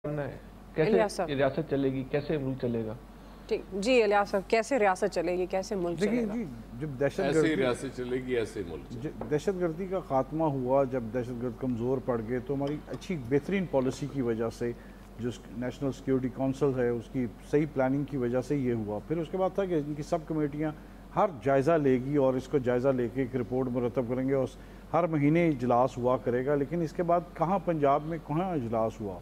कैसे रियासत चलेगी, कैसे मुल्क चलेगा? ठीक जी इलियास साहब, कैसे रियासत चलेगी, कैसे मुल्क देखिए चलेगा? जी, जब ऐसे रियासत चलेगी, ऐसे मुल्क दहशतगर्दी का खात्मा हुआ, जब दहशतगर्द कमज़ोर पड़ गए तो हमारी अच्छी बेहतरीन पॉलिसी की वजह से, जो नेशनल सिक्योरिटी काउंसिल है उसकी सही प्लानिंग की वजह से ये हुआ। फिर उसके बाद था कि इनकी सब कमेटियाँ हर जायज़ा लेगी और इसको जायज़ा लेके एक रिपोर्ट मुरतब करेंगे और हर महीने इजलास हुआ करेगा। लेकिन इसके बाद कहाँ पंजाब में कहाँ इजलास हुआ,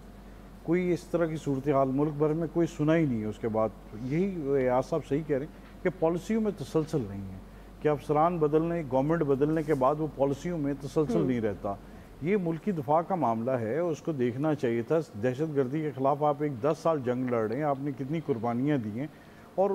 कोई इस तरह की सूरत हाल मुल्क भर में कोई सुना ही नहीं है। उसके बाद यही याद साहब सही कह रहे हैं कि पॉलिसियों में तसलसल नहीं है, कि अफसरान बदलने, गवर्नमेंट बदलने के बाद वो पॉलिसियों में तसलसल नहीं रहता। ये मुल्की दफा का मामला है, उसको देखना चाहिए था। दहशत गर्दी के ख़िलाफ़ आप एक 10 साल जंग लड़ रहे हैं, आपने कितनी कुर्बानियाँ दी हैं, और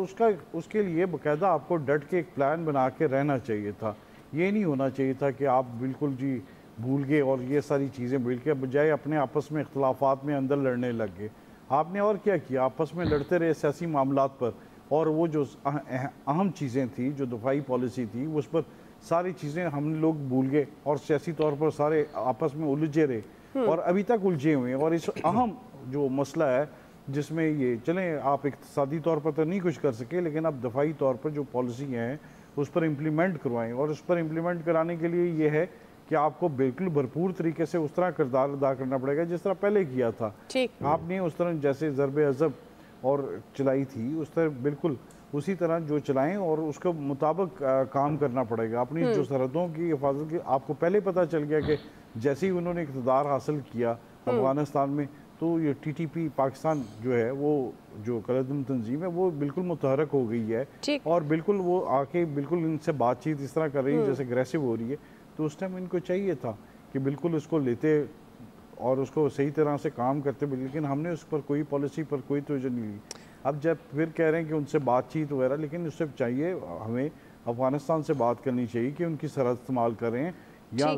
उसके लिए बाकायदा आपको डट के एक प्लान बना के रहना चाहिए था। ये नहीं होना चाहिए था कि आप बिल्कुल जी भूल गए और ये सारी चीज़ें भूल के बजाय अपने आपस में इख्तलाफात में अंदर लड़ने लग गए। आपने और क्या किया, आपस में लड़ते रहे सियासी मामलात पर, और वो जो अहम चीज़ें थी, जो दफाई पॉलिसी थी, उस पर सारी चीज़ें हम लोग भूल गए और सियासी तौर पर सारे आपस में उलझे रहे और अभी तक उलझे हुए हैं। और इस अहम जो मसला है जिसमें ये चलें, आप इक़्तिसादी तौर पर तो नहीं कुछ कर सके, लेकिन अब दफाई तौर पर जो पॉलिसी हैं उस पर इम्प्लीमेंट करवाएं। और उस पर इम्प्लीमेंट कराने के लिए ये है कि आपको बिल्कुल भरपूर तरीके से उस तरह किरदार अदा करना पड़ेगा जिस तरह पहले किया था। आपने उस तरह जैसे ज़रबे अज़ब और चलाई थी, उस तरह बिल्कुल उसी तरह जो चलाएं और उसके मुताबिक काम करना पड़ेगा। अपनी जो सरहदों की हिफाजत की, आपको पहले पता चल गया कि जैसे ही उन्होंने इक़्तिदार हासिल किया अफगानिस्तान में, तो ये TTP पाकिस्तान जो है, वो जो कलदम तंजीम है, वो बिल्कुल मुतहरक हो गई है और बिल्कुल वो आके बिल्कुल इनसे बातचीत इस तरह कर रही है जैसे अग्रेसिव हो रही है। तो उस टाइम इनको चाहिए था कि बिल्कुल उसको लेते और उसको सही तरह से काम करते, लेकिन हमने उस पर कोई पॉलिसी पर कोई तवज्जो नहीं ली। अब जब फिर कह रहे हैं कि उनसे बातचीत वगैरह, लेकिन उससे चाहिए हमें अफगानिस्तान से बात करनी चाहिए कि उनकी सरहद इस्तेमाल करें या